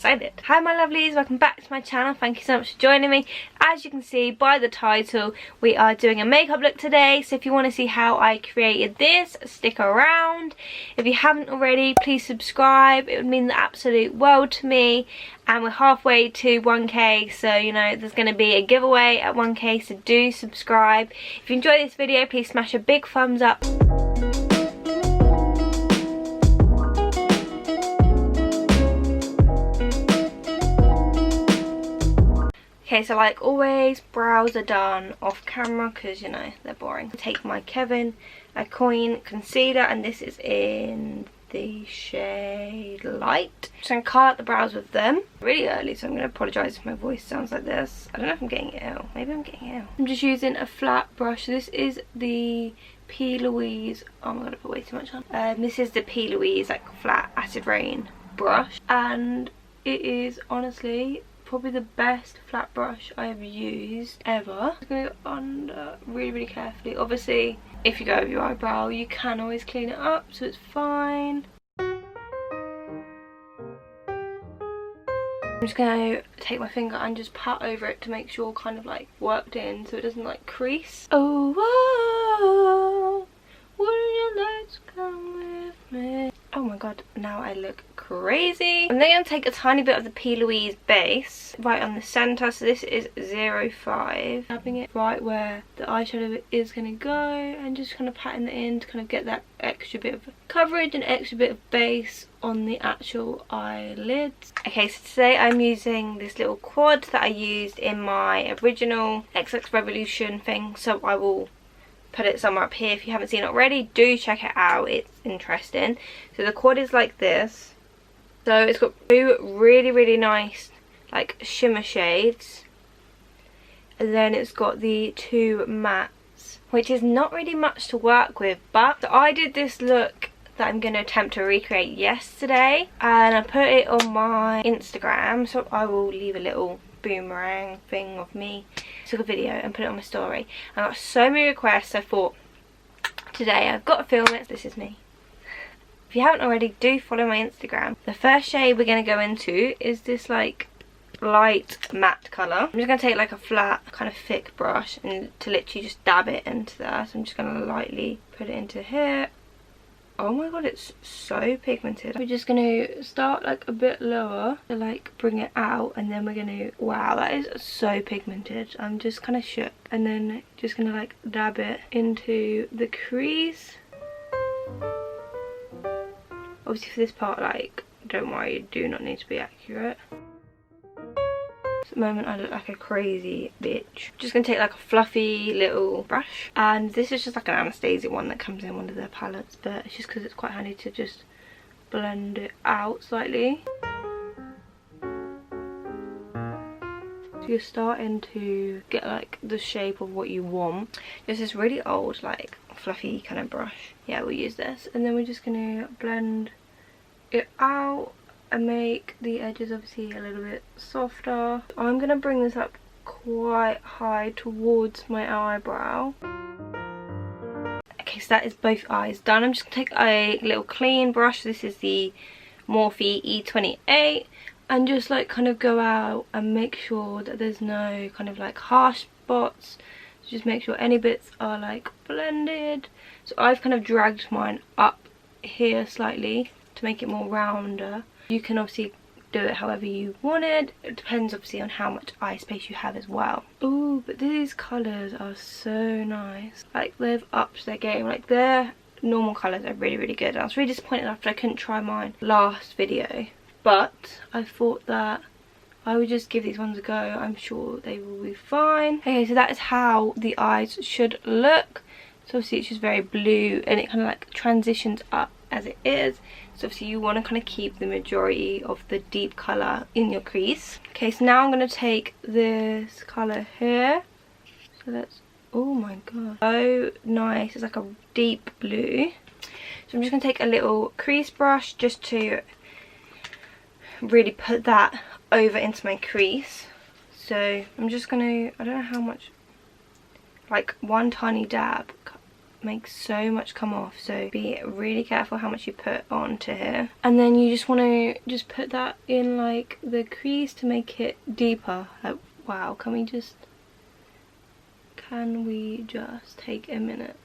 excited. Hi my lovelies, welcome back to my channel. Thank you so much for joining me. As you can see by the title, we are doing a makeup look today. So if you want to see how I created this, stick around. If you haven't already, please subscribe. It would mean the absolute world to me. And we're halfway to 1k, so you know there's going to be a giveaway at 1k, so do subscribe. If you enjoyed this video, please smash a big thumbs up. Okay, so like always, brows are done off camera because, you know, they're boring. Take my Kevin Coin concealer, and this is in the shade Light. So I'm going to colour out the brows with them. Really early, so I'm going to apologise if my voice sounds like this. I don't know if I'm getting ill. Maybe I'm getting ill. I'm just using a flat brush. This is the P. Louise. Oh my god, I put way too much on. This is the P. Louise like flat acid rain brush, and it is honestly probably the best flat brush I have used ever. I'm going to go under really carefully. Obviously, if you go over your eyebrow, you can always clean it up, so it's fine. I'm just going to take my finger and just pat over it to make sure kind of like worked in so it doesn't like crease. Oh, whoa, wouldn't you like to come with me? Oh my god, now I look crazy. I'm then going to take a tiny bit of the P. Louise base right on the centre. So this is 05. Tapping it right where the eyeshadow is going to go and just kind of patting it in to kind of get that extra bit of coverage and extra bit of base on the actual eyelids. Okay, so today I'm using this little quad that I used in my original XX Revolution thing. So I will put it somewhere up here. If you haven't seen it already, do check it out, it's interesting. So the quad is like this. So it's got two really nice like shimmer shades, and then it's got the two mattes, which is not really much to work with. But I did this look that I'm going to attempt to recreate yesterday, and I put it on my Instagram, so I will leave a little boomerang thing of me. Took a video and put it on my story. I got so many requests, I thought today I've got to film it. This is me. If you haven't already, do follow my Instagram. The first shade we're going to go into is this like light matte colour. I'm just going to take like a flat kind of thick brush and to literally just dab it into there. So I'm just going to lightly put it into here. Oh my god, it's so pigmented. We're just going to start like a bit lower to like bring it out, and then we're going to, wow, that is so pigmented. I'm just kind of shook, and then just going to like dab it into the crease. Obviously for this part, like, don't worry, you do not need to be accurate. At the moment I look like a crazy bitch. Just gonna take like a fluffy little brush, and this is just like an Anastasia one that comes in one of their palettes, but it's just because it's quite handy to just blend it out slightly. So you're starting to get like the shape of what you want. There's this really old like fluffy kind of brush. Yeah, we'll use this, and then we're just gonna blend it out and make the edges obviously a little bit softer. I'm gonna bring this up quite high towards my eyebrow. Okay, so that is both eyes done. I'm just gonna take a little clean brush. This is the Morphe E28, and just like kind of go out and make sure that there's no kind of like harsh spots. So just make sure any bits are like blended. So I've kind of dragged mine up here slightly to make it more rounder. You can obviously do it however you want it. It depends obviously on how much eye space you have as well. Ooh, but these colours are so nice. Like they've upped their game. Like their normal colours are really good. I was really disappointed after I couldn't try mine last video, but I thought that I would just give these ones a go. I'm sure they will be fine. Okay, so that is how the eyes should look. So obviously it's just very blue, and it kind of like transitions up as it is. So obviously you want to kind of keep the majority of the deep colour in your crease. Okay, so now I'm going to take this colour here. So that's, oh my god, so nice. It's like a deep blue. So I'm just going to take a little crease brush just to really put that over into my crease. So I'm just going to, I don't know how much, like one tiny dab makes so much come off, so be really careful how much you put onto here. And then you just want to just put that in like the crease to make it deeper. Like, wow, can we just take a minute,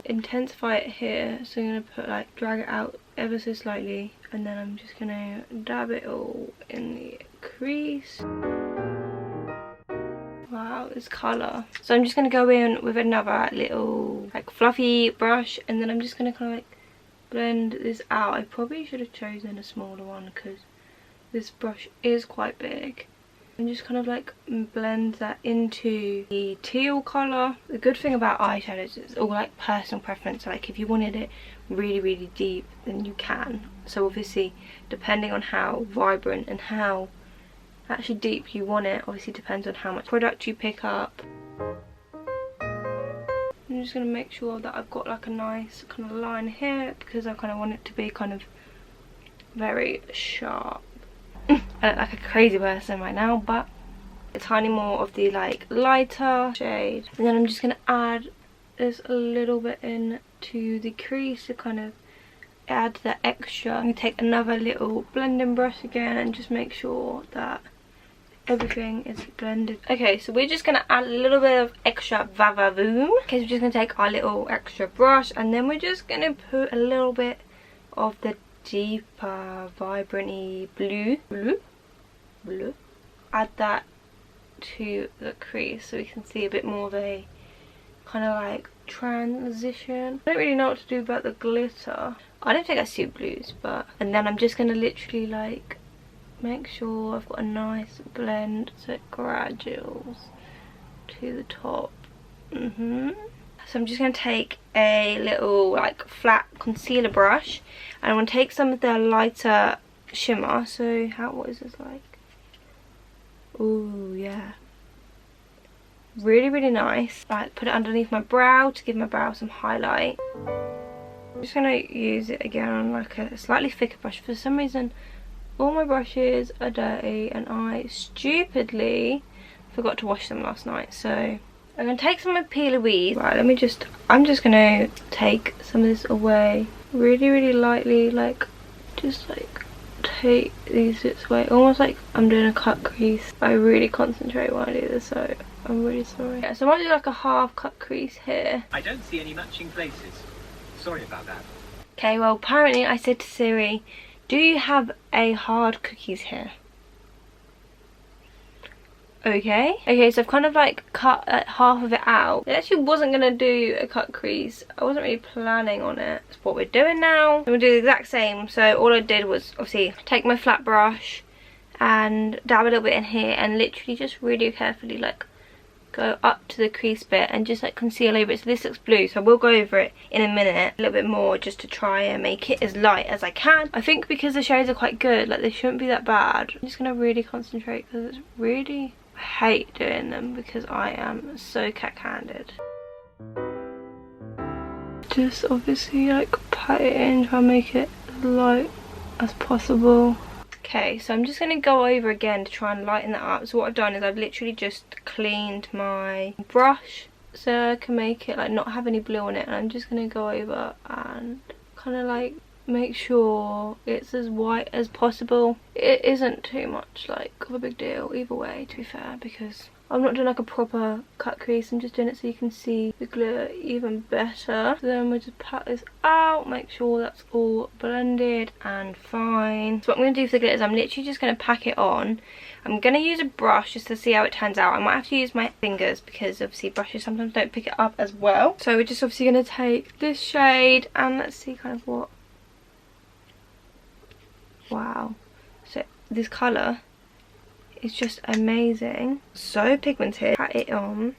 intensify it here. So I'm gonna put like drag it out ever so slightly, and then I'm just gonna dab it all in the crease. Wow, this colour. So I'm just going to go in with another little like fluffy brush, and then I'm just going to kind of like blend this out. I probably should have chosen a smaller one because this brush is quite big. And just kind of like blend that into the teal colour. The good thing about eyeshadows is it's all like personal preference. So like if you wanted it really, really deep, then you can. So obviously depending on how vibrant and how actually deep you want it, obviously depends on how much product you pick up. I'm just going to make sure that I've got like a nice kind of line here, because I kind of want it to be kind of very sharp. I look like a crazy person right now, but a tiny more of the like lighter shade. And then I'm just going to add this a little bit in to the crease to kind of add that extra. I'm going to take another little blending brush again and just make sure that everything is blended. Okay, so we're just going to add a little bit of extra va-va-voom. Okay, so we're just going to take our little extra brush, and then we're just going to put a little bit of the deeper vibrant-y blue. Add that to the crease so we can see a bit more of a kind of like transition. I don't really know what to do about the glitter. I don't think I see blues, but... And then I'm just going to literally like make sure I've got a nice blend so it graduals to the top. So I'm just going to take a little like flat concealer brush, and I want to take some of the lighter shimmer. So what is this like? Oh yeah, really, really nice. Like put it underneath my brow to give my brow some highlight. I'm just going to use it again on like a slightly thicker brush. For some reason all my brushes are dirty and I stupidly forgot to wash them last night. So I'm going to take some of Peel Weed. Right, I'm just going to take some of this away really, really lightly, like just like take these bits away, almost like I'm doing a cut crease. I really concentrate when I do this, so I'm really sorry. Yeah, so I might do like a half cut crease here. I don't see any matching places. Sorry about that. Okay, well apparently I said to Siri, do you have a hard cookies here? Okay, so I've kind of like cut half of it out. It actually wasn't going to do a cut crease. I wasn't really planning on it. That's what we're doing now. I'm going to do the exact same. So all I did was obviously take my flat brush and dab a little bit in here, and literally just really carefully like go up to the crease bit and just like conceal over it. So this looks blue, so I will go over it in a minute a little bit more just to try and make it as light as I can. I think because the shades are quite good, like they shouldn't be that bad. I'm just going to really concentrate because it's really... I hate doing them because I am so cack-handed. Just obviously like pat it in, try and make it as light as possible. Okay, so I'm just going to go over again to try and lighten that up. So what I've done is I've literally just cleaned my brush so I can make it like not have any blue on it, and I'm just going to go over and kind of like make sure it's as white as possible. It isn't too much like of a big deal either way, to be fair, because I'm not doing like a proper cut crease. I'm just doing it so you can see the glitter even better. So then we'll just pat this out, make sure that's all blended and fine. So what I'm going to do for the glitter is I'm literally just going to pack it on. I'm going to use a brush just to see how it turns out. I might have to use my fingers because obviously brushes sometimes don't pick it up as well. So we're just obviously going to take this shade and let's see kind of what... Wow, so this colour is just amazing, so pigmented. Pat it on.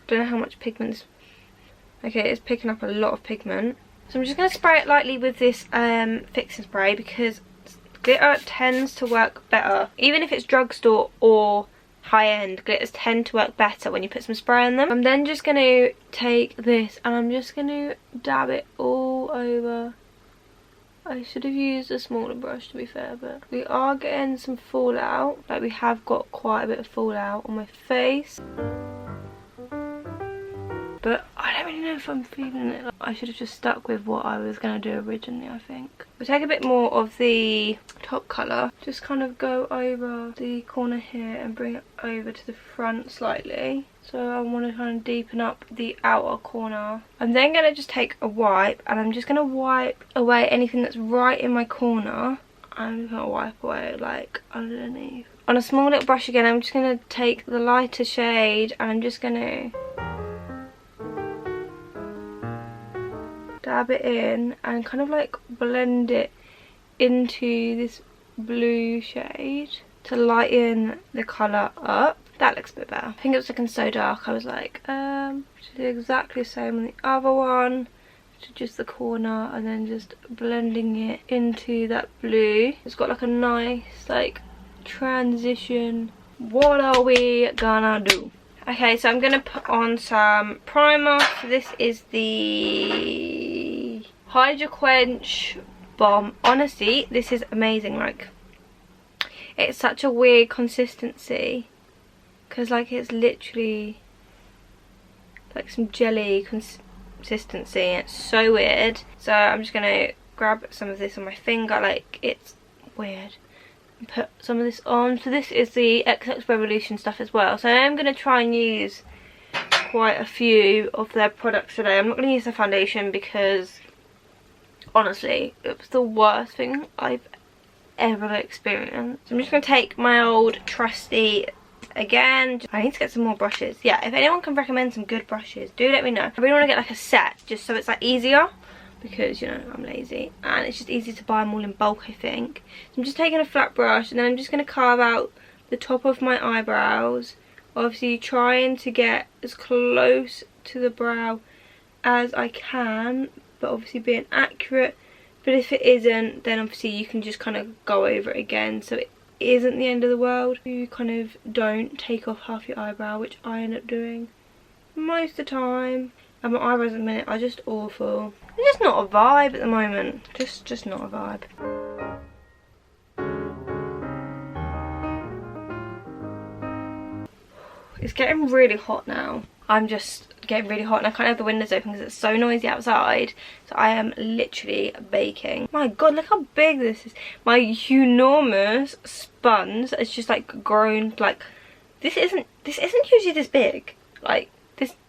Don't know how much pigment. Okay, it's picking up a lot of pigment. So I'm just going to spray it lightly with this fixin spray because glitter tends to work better, even if it's drugstore or high-end. Glitters tend to work better when you put some spray on them. I'm then just going to take this and I'm just going to dab it all over. I should have used a smaller brush, to be fair, but we are getting some fallout. Like, we have got quite a bit of fallout on my face. but I don't really know if I'm feeling it. Like, I should have just stuck with what I was going to do originally, I think. We'll take a bit more of the top colour, just kind of go over the corner here and bring it over to the front slightly. So I want to kind of deepen up the outer corner. I'm then going to just take a wipe and I'm just going to wipe away anything that's right in my corner. I'm just going to wipe away like underneath. On a small little brush again, I'm just going to take the lighter shade and I'm just going to dab it in and kind of like blend it into this blue shade to lighten the colour up. That looks a bit better. I think it was looking so dark, I was like, should do exactly the same on the other one, to just the corner, and then just blending it into that blue. It's got like a nice like transition. What are we gonna do? Okay, so I'm gonna put on some primer. So this is the Hydra Quench Bomb. Honestly, this is amazing. Like, it's such a weird consistency, because like it's literally like some jelly consistency. It's so weird. So I'm just gonna grab some of this on my finger. Like, it's weird. And put some of this on. So this is the XX Revolution stuff as well. So I'm gonna try and use quite a few of their products today. I'm not gonna use their foundation because honestly it was the worst thing I've ever experienced. So I'm just gonna take my old trusty again. I need to get some more brushes. Yeah, if anyone can recommend some good brushes, do let me know. I really want to get like a set just so it's like easier, because you know I'm lazy and it's just easy to buy them all in bulk, I think. So I'm just taking a flat brush and then I'm just going to carve out the top of my eyebrows, obviously trying to get as close to the brow as I can, but obviously being accurate. But if it isn't, then obviously you can just kind of go over it again, so it isn't the end of the world. You kind of don't take off half your eyebrow, which I end up doing most of the time. And my eyebrows at the minute are just awful. They're just not a vibe at the moment. Just not a vibe. It's getting really hot now. I'm just getting really hot and I can't have the windows open because it's so noisy outside. So I am literally baking. My god, look how big this is. My enormous sponge has just like grown. Like, this isn't usually this big. Like,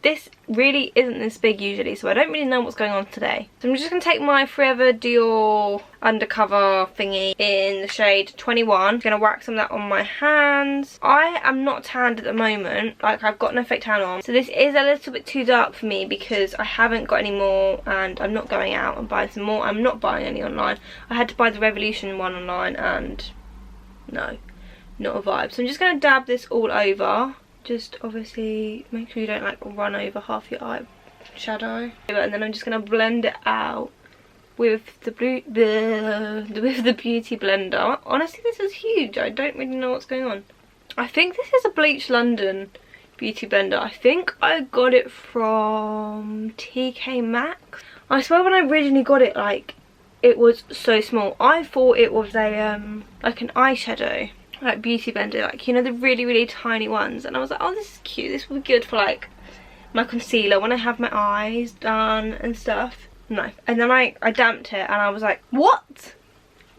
this really isn't this big usually, so I don't really know what's going on today. So I'm just going to take my Forever Dior undercover thingy in the shade 21. I'm going to wax some of that on my hands. I am not tanned at the moment, like I've got no fake tan on. So this is a little bit too dark for me because I haven't got any more and I'm not going out and buying some more. I'm not buying any online. I had to buy the Revolution one online and no, not a vibe. So I'm just going to dab this all over. Just obviously make sure you don't like run over half your eye shadow. And then I'm just going to blend it out with the beauty blender. Honestly, this is huge. I don't really know what's going on. I think this is a Bleach London beauty blender. I think I got it from TK Maxx. I swear when I originally got it, like, it was so small. I thought it was a like an eyeshadow like beauty blender, like, you know, the really tiny ones, and I was like, oh, this is cute, this will be good for like my concealer when I have my eyes done and stuff. No. And then I damped it and I was like, what?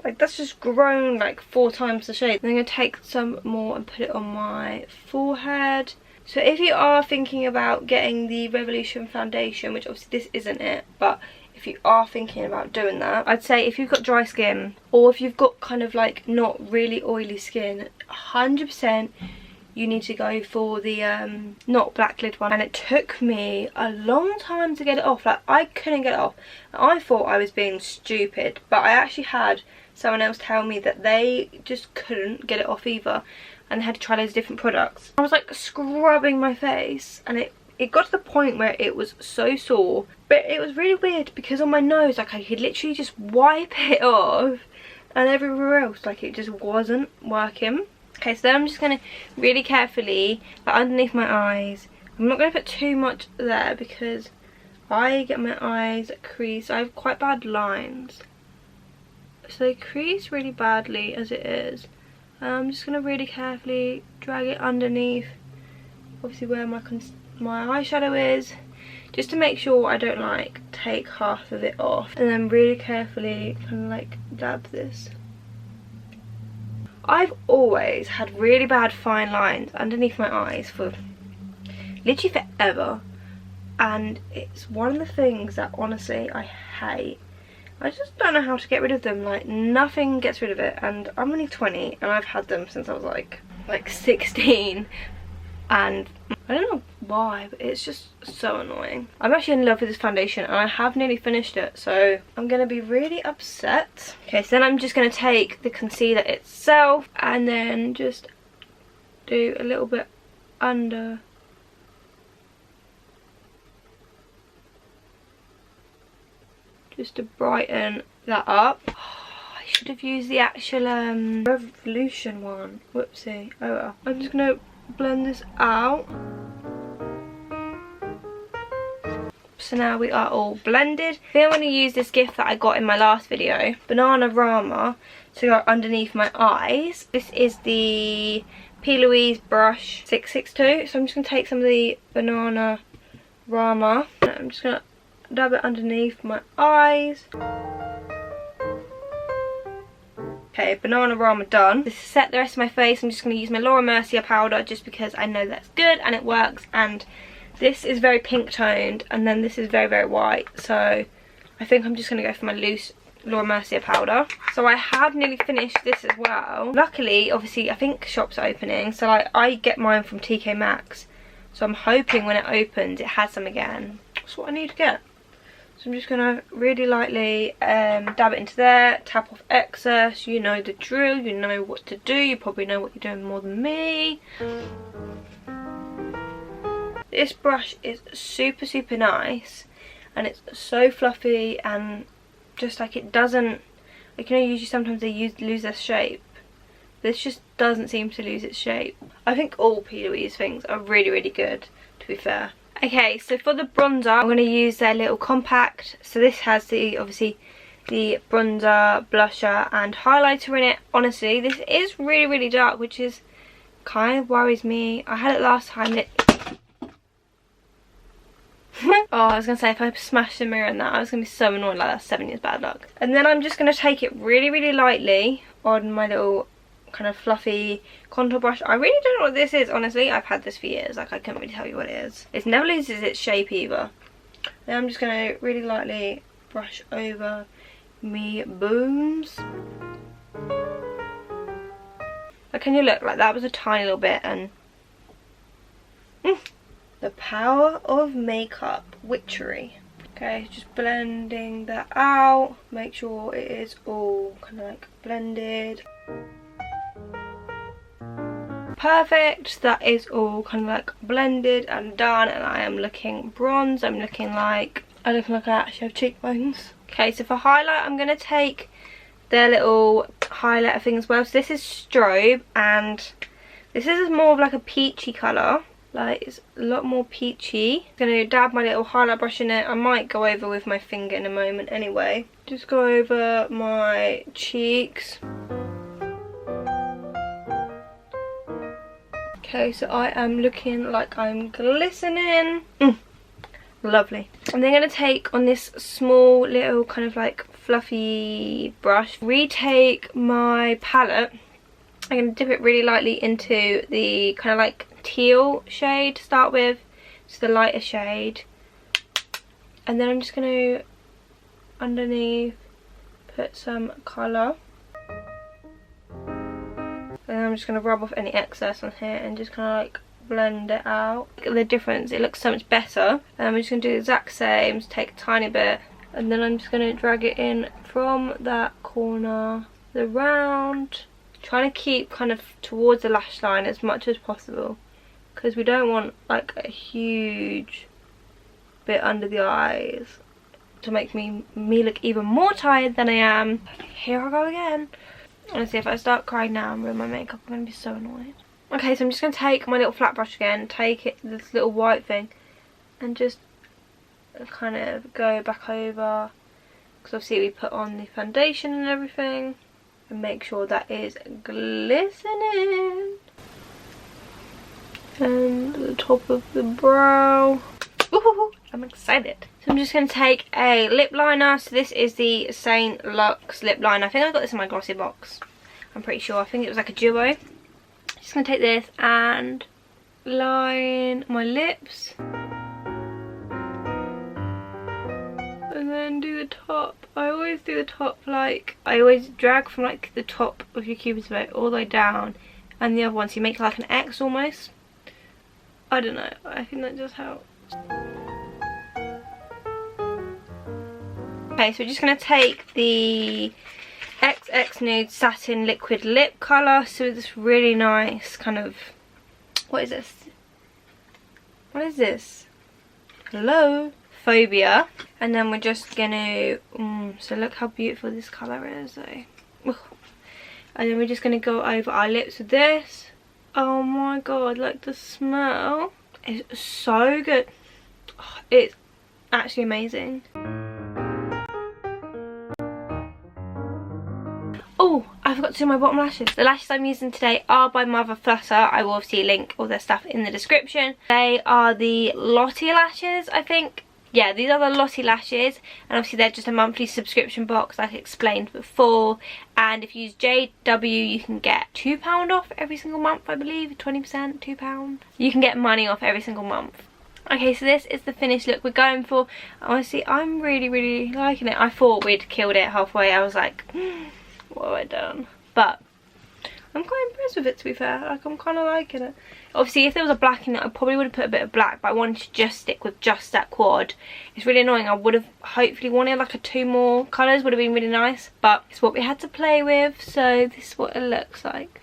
Like, that's just grown like 4 times the shade. I'm going to take some more and put it on my forehead. So if you are thinking about getting the Revolution foundation, which obviously this isn't it, but if you are thinking about doing that, I'd say if you've got dry skin or if you've got kind of like not really oily skin, 100% you need to go for the not black lid one. And it took me a long time to get it off. Like, I couldn't get it off. I thought I was being stupid, but I actually had someone else tell me that they just couldn't get it off either and they had to try those different products. I was like scrubbing my face and it got to the point where it was so sore, but it was really weird because on my nose, like, I could literally just wipe it off, and everywhere else, like, it just wasn't working. Okay, so then I'm just going to really carefully, like, underneath my eyes, I'm not going to put too much there because I get my eyes creased. I have quite bad lines, so they crease really badly as it is. I'm just going to really carefully drag it underneath, obviously where my eyeshadow is, just to make sure I don't like take half of it off, and then really carefully kind of like dab this. I've always had really bad fine lines underneath my eyes for literally forever, and it's one of the things that honestly I hate. I just don't know how to get rid of them. Like, nothing gets rid of it, and I'm only 20 and I've had them since I was like 16, and I don't know why, but it's just so annoying. I'm actually in love with this foundation and I have nearly finished it, so I'm gonna be really upset. Okay, so then I'm just gonna take the concealer itself and then just do a little bit under. Just to brighten that up. Oh, I should have used the actual Revolution one. Whoopsie. Oh well. I'm just gonna blend this out. So now we are all blended. Then I'm going to use this gift that I got in my last video, Banana Rama, to go underneath my eyes. This is the P. Louise brush 662. So I'm just going to take some of the Banana Rama. I'm just going to dab it underneath my eyes. Okay, Banana Rama done. To set the rest of my face, I'm just going to use my Laura Mercier powder just because I know that's good and it works. And this is very pink toned and then this is very, very white. So I think I'm just going to go for my loose Laura Mercier powder. So I have nearly finished this as well. Luckily, obviously, I think shops are opening. So like, I get mine from TK Maxx. So I'm hoping when it opens, it has some again. That's what I need to get. So I'm just going to really lightly dab it into there, tap off excess. You know the drill, you know what to do. You probably know what you're doing more than me. This brush is super, super nice. And it's so fluffy and just like it doesn't, like, you know, usually sometimes they lose their shape. This just doesn't seem to lose its shape. I think all P. Louise things are really, really good, to be fair. Okay, so for the bronzer, I'm going to use their little compact. So this has the, obviously, the bronzer, blusher and highlighter in it. Honestly, this is really, really dark, which is kind of worries me. I had it last time. Oh, I was going to say, if I smashed the mirror in that, I was going to be so annoyed. Like, that's 7 years bad luck. And then I'm just going to take it really, really lightly on my little kind of fluffy contour brush. I really don't know what this is, honestly. I've had this for years. Like, I couldn't really tell you what it is. It never loses its shape either. Then I'm just going to really lightly brush over me booms. Like, can you look? Like, that was a tiny little bit, and the power of makeup witchery. Okay, just blending that out. Make sure it is all kind of like blended. Perfect. That is all kind of like blended and done, and I am looking bronze. I'm looking like I actually have cheekbones. Okay, so for highlight, I'm going to take their little highlighter thing as well. So this is Strobe, and this is more of like a peachy colour. Like, it's a lot more peachy. I'm going to dab my little highlight brush in it. I might go over with my finger in a moment anyway. Just go over my cheeks. Okay, so I am looking like I'm glistening. Lovely. I'm then going to take on this small little kind of like fluffy brush, retake my palette. I'm going to dip it really lightly into the kind of like teal shade to start with, so the lighter shade, and then I'm just going to underneath put some colour, and then I'm just going to rub off any excess on here and just kind of like blend it out. Look at the difference, it looks so much better. And I'm just going to do the exact same, just take a tiny bit, and then I'm just going to drag it in from that corner, the round, trying to keep kind of towards the lash line as much as possible, because we don't want like a huge bit under the eyes to make me look even more tired than I am. Here I go again. Honestly, if I start crying now and ruin my makeup, I'm going to be so annoyed. Okay, so I'm just going to take my little flat brush again, take it, this little white thing, and just kind of go back over, because obviously we put on the foundation and everything, and make sure that is glistening. And the top of the brow. Ooh, I'm excited. So I'm just going to take a lip liner. So this is the Saint Luxe lip liner. I think I got this in my glossy box. I'm pretty sure. I think it was like a duo. Just going to take this and line my lips. And then do the top. I always do the top like, I always drag from like the top of your cupid's bow all the way down. And the other one, so you make like an X almost. I don't know. I think that just helps. Okay, so we're just going to take the XX Nude Satin Liquid Lip Colour. So this really nice kind of, what is this? What is this? Hello? Phobia. And then we're just going to, so look how beautiful this colour is though. And then we're just going to go over our lips with this. Oh my god, like the smell is so good. Oh, it's actually amazing. Oh, I forgot to do my bottom lashes. The lashes I'm using today are by Mother Flutter. I will obviously link all their stuff in the description. They are the Lottie lashes, I think. Yeah, these are the Lottie lashes, and obviously they're just a monthly subscription box like I explained before. And if you use JW, you can get £2 off every single month, I believe. 20%, £2. You can get money off every single month. Okay, so this is the finished look we're going for. Honestly, I'm really liking it. I thought we'd killed it halfway. I was like, what have I done? But I'm quite impressed with it, to be fair. Like, I'm kind of liking it. Obviously, if there was a black in it, I probably would have put a bit of black, but I wanted to just stick with just that quad. It's really annoying. I would have hopefully wanted like a 2 more colours, would have been really nice, but it's what we had to play with, so this is what it looks like.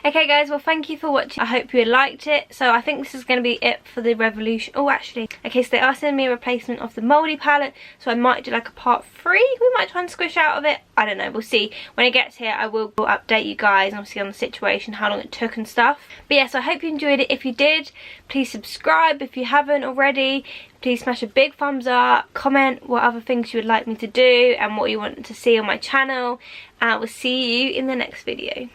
Okay guys, well thank you for watching. I hope you liked it. So I think this is going to be it for the Revolution. Oh actually, okay, so they are sending me a replacement of the Moldy palette, so I might do like a part 3. We might try and squish out of it. I don't know, we'll see. When it gets here I will update you guys, obviously on the situation, how long it took and stuff. But yeah, so I hope you enjoyed it. If you did, please subscribe if you haven't already. Please smash a big thumbs up, comment what other things you would like me to do and what you want to see on my channel, and I will see you in the next video.